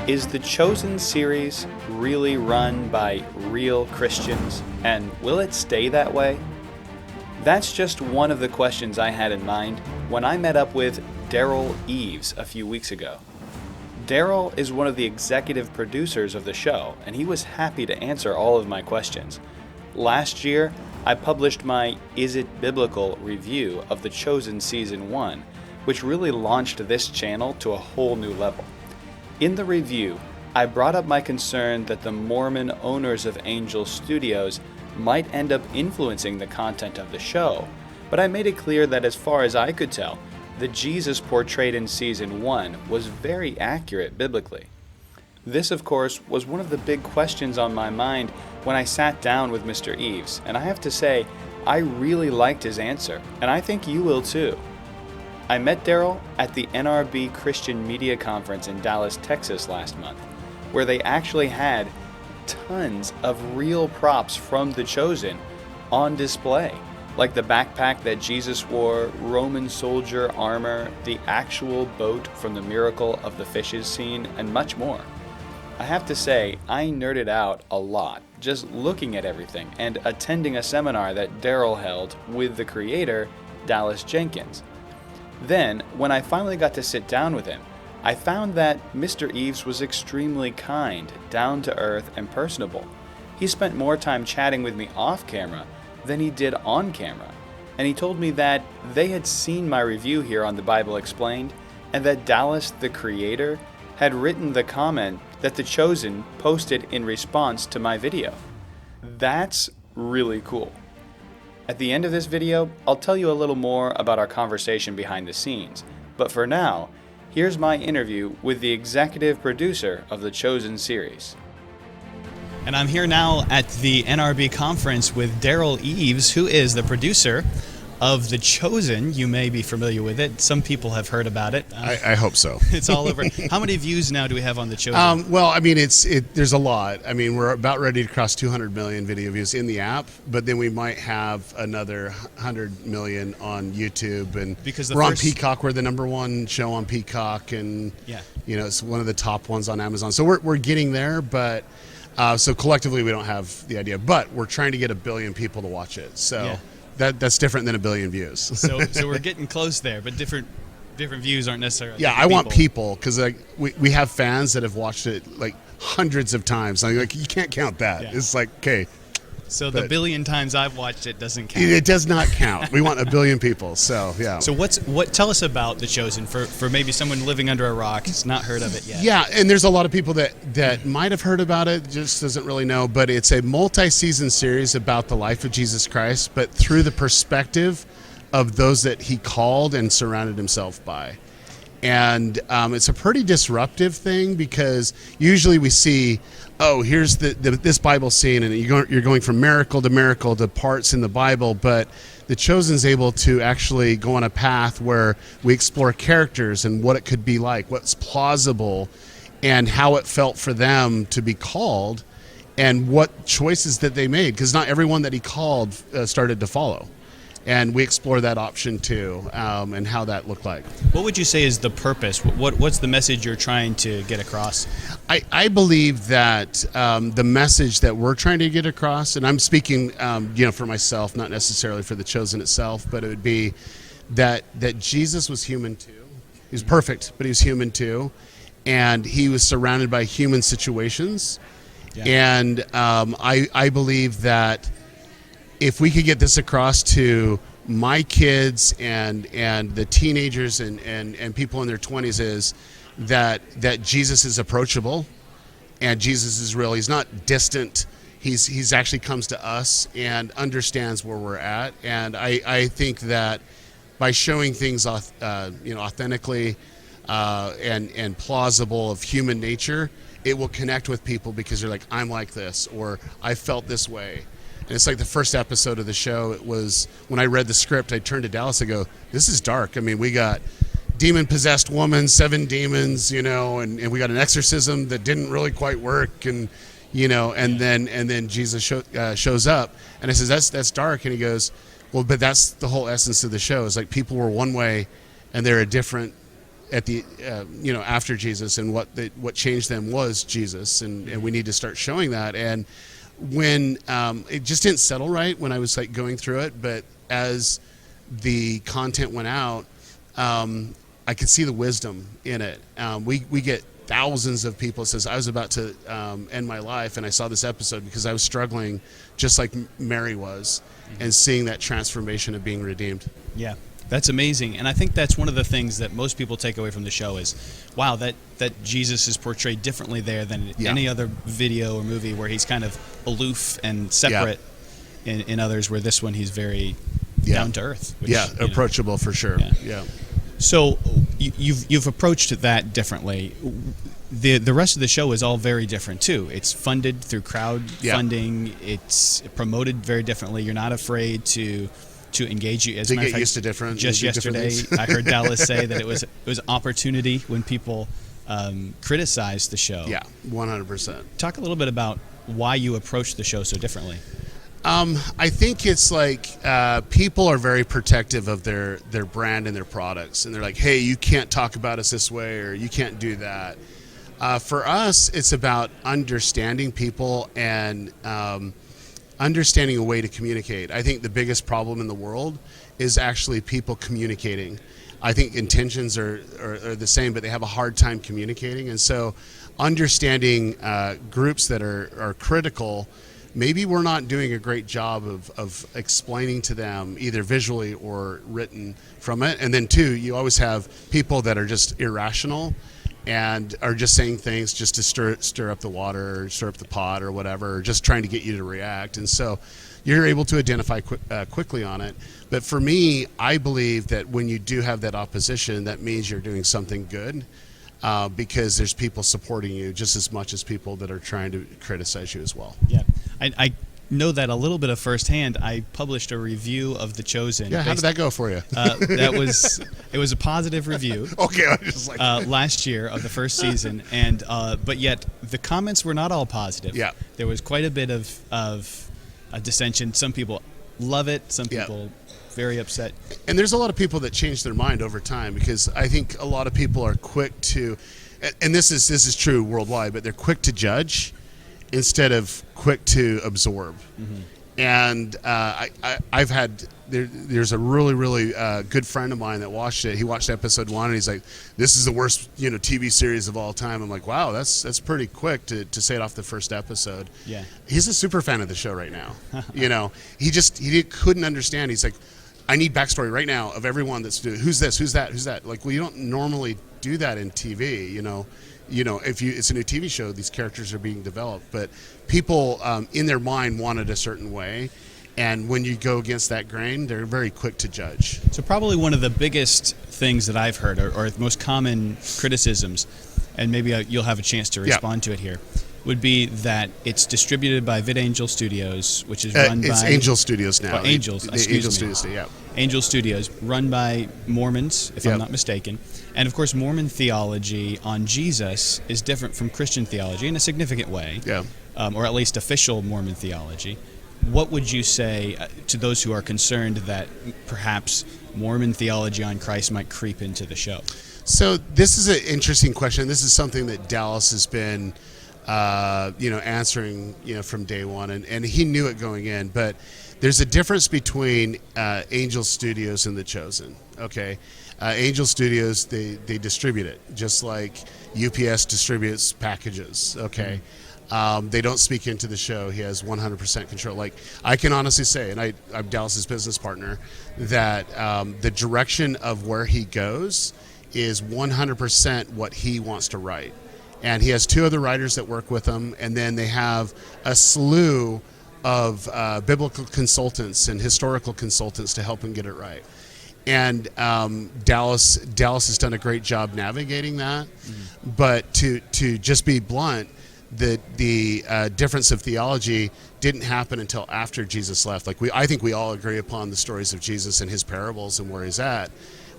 Is the Chosen series really run by real Christians, and will it stay that way? That's just one of the questions I had in mind when I met up with Derral Eves a few weeks ago. Derral is one of the executive producers of the show, and he was happy to answer all of my questions. Last year, I published my Is It Biblical review of The Chosen Season 1, which really launched this channel to a whole new level. In the review, I brought up my concern that the Mormon owners of Angel Studios might end up influencing the content of the show, but I made it clear that as far as I could tell, the Jesus portrayed in Season 1 was very accurate biblically. This, of course, was one of the big questions on my mind when I sat down with Mr. Eves, and I have to say, I really liked his answer, and I think you will too. I met Derral at the NRB Christian Media Conference in Dallas, Texas last month, where they actually had tons of real props from The Chosen on display, like the backpack that Jesus wore, Roman soldier armor, the actual boat from the Miracle of the Fishes scene, and much more. I have to say, I nerded out a lot just looking at everything and attending a seminar that Derral held with the creator, Dallas Jenkins. Then, when I finally got to sit down with him, I found that Mr. Eves was extremely kind, down to earth, and personable. He spent more time chatting with me off camera than he did on camera, and he told me that they had seen my review here on The Bible Explained, and that Dallas, the creator, had written the comment that The Chosen posted in response to my video. That's really cool. At the end of this video, I'll tell you a little more about our conversation behind the scenes, but for now, here's my interview with the executive producer of The Chosen series. And I'm here now at the NRB conference with Derral Eves, who is the producer of The Chosen. You may be familiar with it. Some people have heard about it. I hope so. It's all over. How many views now do we have on The Chosen? Well, I mean, there's a lot. I mean, we're about ready to cross 200 million video views in the app, but then we might have another 100 million on YouTube. And because we're on Peacock. We're the #1 show on Peacock, and yeah, it's one of the top ones on Amazon. So we're getting there, but so collectively we don't have the idea, but we're trying to get 1 billion people to watch it. So. Yeah. That's different than 1 billion views. So we're getting close there, but different views aren't necessarily. Yeah, I want people, because we have fans that have watched it like hundreds of times. Like you can't count that. Yeah. It's like, okay. So the 1 billion times I've watched it doesn't count. It does not count. We want 1 billion people. So yeah. So tell us about The Chosen for maybe someone living under a rock has not heard of it yet. Yeah, and there's a lot of people that might have heard about it, just doesn't really know. But it's a multi-season series about the life of Jesus Christ, but through the perspective of those that he called and surrounded himself by. And it's a pretty disruptive thing, because usually we see, oh, here's this Bible scene, and you're going from miracle to parts in the Bible, but The Chosen's able to actually go on a path where we explore characters and what it could be like, what's plausible, and how it felt for them to be called, and what choices that they made, because not everyone that he called started to follow. And we explore that option too, and how that looked like. What would you say is the purpose? What's the message you're trying to get across? I believe that the message that we're trying to get across, and I'm speaking, for myself, not necessarily for The Chosen itself, but it would be that Jesus was human too. He was perfect, but he was human too, and he was surrounded by human situations. Yeah. And I believe that if we could get this across to my kids and the teenagers and people in their 20s, is that Jesus is approachable, and Jesus is real. He's not distant. He's actually comes to us and understands where we're at. And I think that by showing things authentically and plausible of human nature, it will connect with people, because they're like, I'm like this, or I felt this way. And it's like the first episode of the show, it was, when I read the script, I turned to Dallas, I go, this is dark. I mean, we got demon-possessed woman, 7 demons, and we got an exorcism that didn't really quite work, and then Jesus shows up, and I says, that's dark, and he goes, well, but that's the whole essence of the show. It's like people were one way, and they're a different at the after Jesus, and what changed them was Jesus, and we need to start showing that. And when it just didn't settle right when I was like going through it, but as the content went out, I could see the wisdom in it. We get thousands of people that says, I was about to end my life, and I saw this episode because I was struggling just like Mary was, and seeing that transformation of being redeemed. Yeah, that's amazing. And I think that's one of the things that most people take away from the show is, wow, that Jesus is portrayed differently there than any other video or movie, where he's kind of aloof and separate. In others, where this one he's very down to earth. Which, approachable for sure. Yeah. So you've approached that differently. The rest of the show is all very different too. It's funded through crowdfunding. It's promoted very differently. You're not afraid to engage you. As a matter of fact, used to different. Just yesterday, I heard Dallas say that it was an opportunity when people criticized the show. Yeah, 100%. Talk a little bit about why you approached the show so differently. I think it's like people are very protective of their brand and their products, and they're like, hey, you can't talk about us this way, or you can't do that. For us, it's about understanding people and understanding a way to communicate. I think the biggest problem in the world is actually people communicating. I think intentions are the same, but they have a hard time communicating. And so understanding groups that are critical, maybe we're not doing a great job of explaining to them, either visually or written from it. And then two, you always have people that are just irrational and are just saying things just to stir up the water, or stir up the pot, or whatever, or just trying to get you to react. And so you're able to identify quickly on it. But for me, I believe that when you do have that opposition, that means you're doing something good, because there's people supporting you just as much as people that are trying to criticize you as well. Yeah, I know that a little bit of firsthand. I published a review of The Chosen. Yeah, how did that go for you? It was a positive review. Okay, I was just like last year of the first season, and but yet the comments were not all positive. Yeah, there was quite a bit of a dissension. Some people love it. Some people very upset. And there's a lot of people that change their mind over time, because I think a lot of people are quick to, and this is true worldwide, but they're quick to judge instead of quick to absorb. Mm-hmm. And I've had, there's a really good friend of mine that watched it. He watched episode 1 and he's like, this is the worst TV series of all time. I'm like, wow, that's pretty quick to say it off the first episode. Yeah, he's a super fan of the show right now. He couldn't understand. He's like, I need backstory right now of everyone that's doing, who's this, who's that. Like, well, you don't normally do that in TV. If it's a new TV show, these characters are being developed, but people in their mind want it a certain way, and when you go against that grain, they're very quick to judge. So probably one of the biggest things that I've heard, or most common criticisms, and maybe you'll have a chance to respond to it here, would be that it's distributed by VidAngel Studios, which is run by... It's Angel Studios now. Angel Studios, yeah. Angel Studios, run by Mormons, if I'm not mistaken. And of course, Mormon theology on Jesus is different from Christian theology in a significant way, or at least official Mormon theology. What would you say to those who are concerned that perhaps Mormon theology on Christ might creep into the show? So this is an interesting question. This is something that Dallas has been answering from day one, and he knew it going in, but there's a difference between Angel Studios and The Chosen. Okay, Angel Studios, they distribute it just like UPS distributes packages. Okay, they don't speak into the show. He has 100% control. Like, I can honestly say, and I'm Dallas's business partner, that the direction of where he goes is 100% what he wants to write. And he has 2 other writers that work with him, and then they have a slew of biblical consultants and historical consultants to help him get it right. And Dallas has done a great job navigating that. Mm-hmm. But to just be blunt, the difference of theology didn't happen until after Jesus left. Like, I think we all agree upon the stories of Jesus and his parables and where he's at.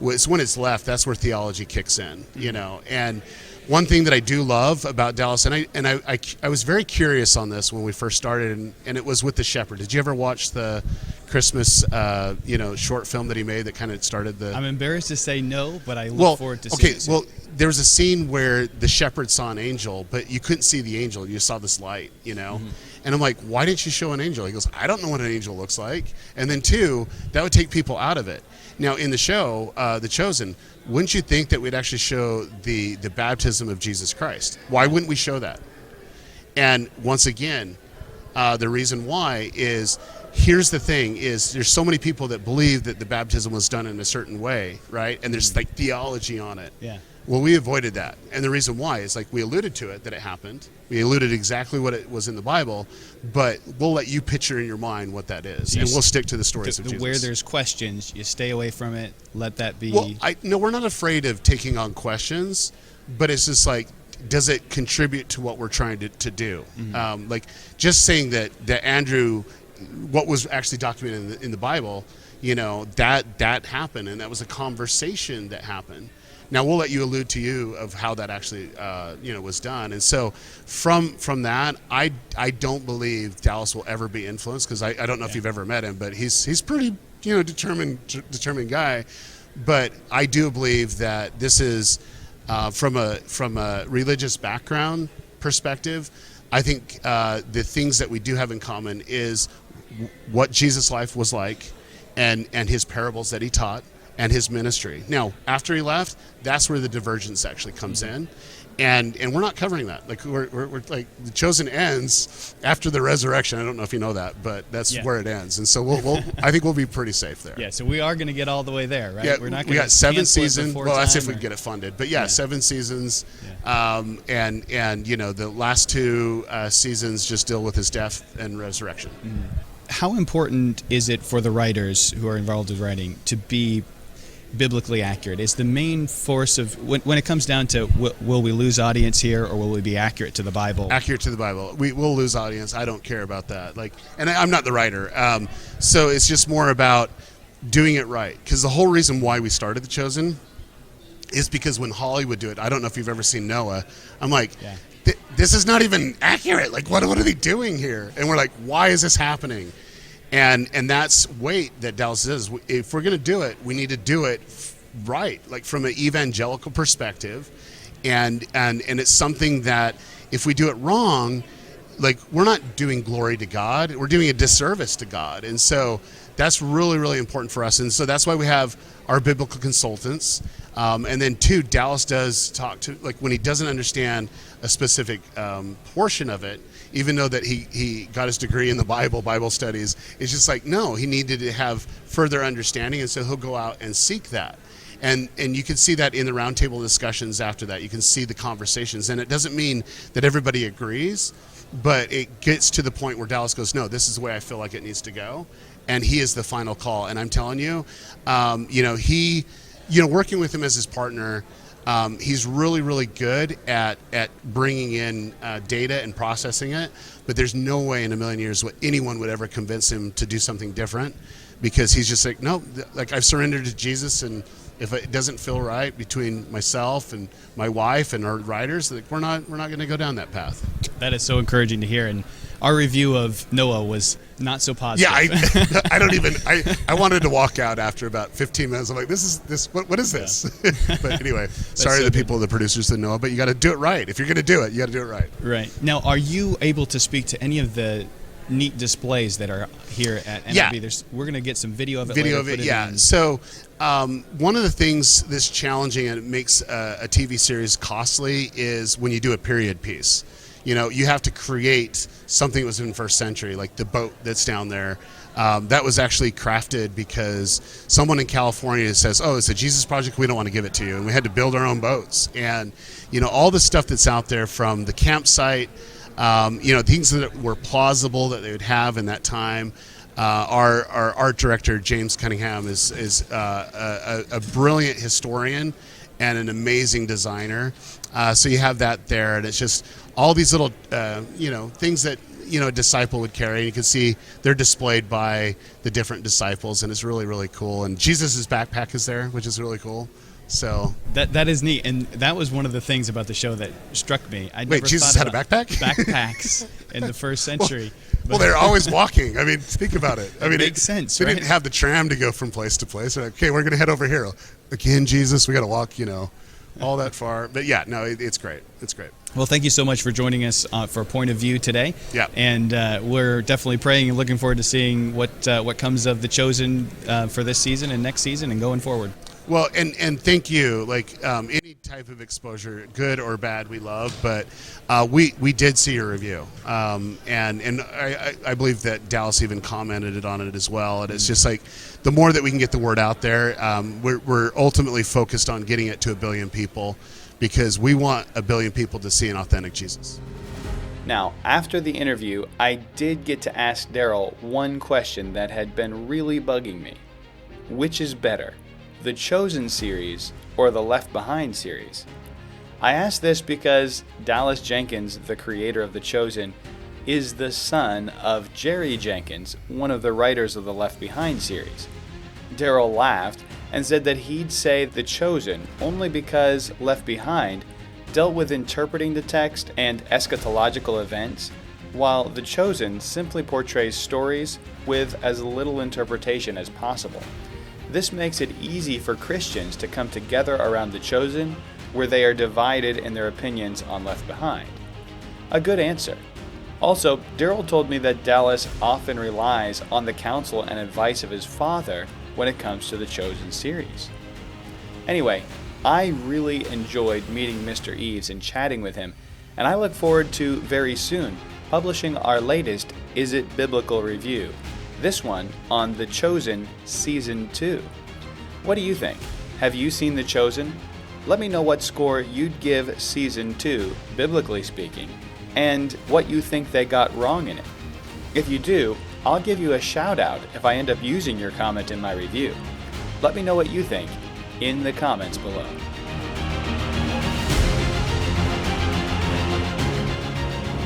It's when it's left, that's where theology kicks in, and one thing that I do love about Dallas, and I was very curious on this when we first started, and it was with the shepherd. Did you ever watch the Christmas short film that he made that kind of started the? I'm embarrassed to say no, but I look forward to seeing it. Well, there was a scene where the shepherd saw an angel, but you couldn't see the angel. You saw this light, Mm-hmm. And I'm like, why didn't you show an angel? He goes, I don't know what an angel looks like. And then two, that would take people out of it. Now in the show, The Chosen, wouldn't you think that we'd actually show the baptism of Jesus Christ? Why wouldn't we show that? And once again, the reason why is, here's the thing, is there's so many people that believe that the baptism was done in a certain way, right? And there's like theology on it. Yeah. Well, we avoided that. And the reason why is, like, we alluded to it, that it happened. We alluded exactly what it was in the Bible, but we'll let you picture in your mind what that is. And we'll stick to the stories of Jesus. Where there's questions, you stay away from it, let that be. Well, no, we're not afraid of taking on questions, but it's just like, does it contribute to what we're trying to do? Mm-hmm. Like, just saying that Andrew, what was actually documented in the Bible, that happened, and that was a conversation that happened. Now we'll let you allude to you of how that actually, was done. And so from that, I don't believe Dallas will ever be influenced, because I don't know if you've ever met him, but he's pretty, determined guy. But I do believe that this is, from a religious background perspective, I think the things that we do have in common is what Jesus' life was like, and his parables that he taught, and his ministry. Now, after he left, that's where the divergence actually comes in, and we're not covering that. Like, we're like, The Chosen ends after the resurrection. I don't know if you know that, but that's where it ends. And so we'll I think we'll be pretty safe there. Yeah. So we are going to get all the way there, right? Yeah. We're not. We got 7 seasons. Well, that's if we or... get it funded. But 7 seasons. Yeah. And the last 2 seasons just deal with his death and resurrection. Mm. How important is it for the writers who are involved with writing to be biblically accurate? Is the main force of when it comes down to will we lose audience here, or will we be accurate to the Bible? Accurate to the Bible. We will lose audience. I don't care about that. And I'm not the writer, so it's just more about doing it right. Because the whole reason why we started The Chosen is because when Hollywood do it, I don't know if you've ever seen Noah. I'm like, this is not even accurate. Like, what are they doing here? And we're like, why is this happening? And that's weight that Dallas says. If we're going to do it, we need to do it right, like from an evangelical perspective. And it's something that if we do it wrong, like, we're not doing glory to God. We're doing a disservice to God. And so that's really, really important for us. And so that's why we have our biblical consultants. And then 2, Dallas does talk to, like, when he doesn't understand a specific portion of it, even though that he got his degree in the Bible studies, it's just like, no, he needed to have further understanding, and so he'll go out and seek that. And you can see that in the roundtable discussions after that. You can see the conversations, and it doesn't mean that everybody agrees, but it gets to the point where Dallas goes, no, this is the way I feel like it needs to go, and he is the final call. And I'm telling you, working with him as his partner, he's really, really good at bringing in data and processing it, but there's no way in a million years anyone would ever convince him to do something different, because he's just like, no, like, I've surrendered to Jesus, and if it doesn't feel right between myself and my wife and our writers, like, we're not going to go down that path. That is so encouraging to hear. And our review of Noah was not so positive. Yeah, I don't even. I wanted to walk out after about 15 minutes. I'm like, what is this? Yeah. But anyway, sorry to the people, the producers of Noah, but you got to do it right. If you're going to do it, you got to do it right. Right. Now, are you able to speak to any of the neat displays that are here at MLB? Yeah. We're going to get some video of it later. Yeah. So one of the things that's challenging and it makes a TV series costly is when you do a period piece. You have to create something that was in first century, like the boat that's down there. That was actually crafted because someone in California says, oh, it's a Jesus project, we don't want to give it to you. And we had to build our own boats. And, all the stuff that's out there from the campsite, things that were plausible that they would have in that time. Our art director, James Cunningham, is a brilliant historian and an amazing designer. So you have that there, and it's just all these little, things that, a disciple would carry. And you can see they're displayed by the different disciples, and it's really, really cool. And Jesus' backpack is there, which is really cool. So that is neat, and that was one of the things about the show that struck me. Wait, Jesus had a backpack? Backpacks in the first century. Well, they're always walking. I mean, think about it. I mean, makes sense, They right? didn't have the tram to go from place to place. They're like, okay, we're going to head over here. Again, Jesus, we got to walk, all that far. But yeah, no, it's great. It's great. Well, thank you so much for joining us for Point of View today. Yeah. And we're definitely praying and looking forward to seeing what comes of The Chosen for this season and next season and going forward. Well, and thank you. Like any type of exposure, good or bad, we love. But we did see your review, and I believe that Dallas even commented on it as well. And it's just like the more that we can get the word out there, we're ultimately focused on getting it to 1 billion people, because we want 1 billion people to see an authentic Jesus. Now, after the interview, I did get to ask Derral one question that had been really bugging me. Which is better, the Chosen series or the Left Behind series? I asked this because Dallas Jenkins, the creator of The Chosen, is the son of Jerry Jenkins, one of the writers of the Left Behind series. Derral laughed and said that he'd say The Chosen only because Left Behind dealt with interpreting the text and eschatological events, while The Chosen simply portrays stories with as little interpretation as possible. This makes it easy for Christians to come together around The Chosen, where they are divided in their opinions on Left Behind. A good answer. Also, Derral told me that Dallas often relies on the counsel and advice of his father when it comes to The Chosen series. Anyway, I really enjoyed meeting Mr. Eves and chatting with him, and I look forward to very soon publishing our latest Is It Biblical review, this one on The Chosen Season 2. What do you think? Have you seen The Chosen? Let me know what score you'd give Season 2, biblically speaking, and what you think they got wrong in it. If you do, I'll give you a shout out if I end up using your comment in my review. Let me know what you think in the comments below.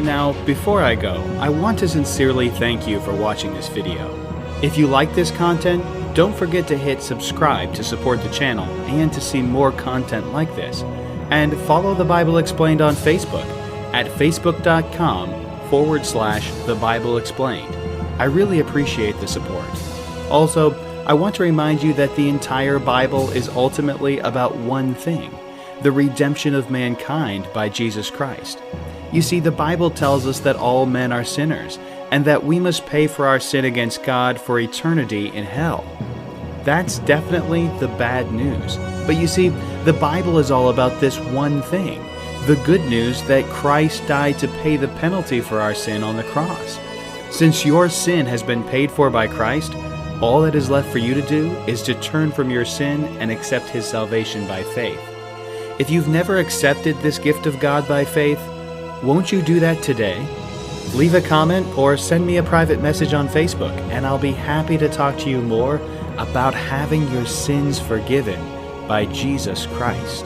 Now, before I go, I want to sincerely thank you for watching this video. If you like this content, don't forget to hit subscribe to support the channel and to see more content like this. And follow The Bible Explained on Facebook at facebook.com/The Bible Explained. I really appreciate the support. Also, I want to remind you that the entire Bible is ultimately about one thing: the redemption of mankind by Jesus Christ. You see, the Bible tells us that all men are sinners, and that we must pay for our sin against God for eternity in hell. That's definitely the bad news. But you see, the Bible is all about this one thing: the good news that Christ died to pay the penalty for our sin on the cross. Since your sin has been paid for by Christ, all that is left for you to do is to turn from your sin and accept His salvation by faith. If you've never accepted this gift of God by faith, won't you do that today? Leave a comment or send me a private message on Facebook, and I'll be happy to talk to you more about having your sins forgiven by Jesus Christ.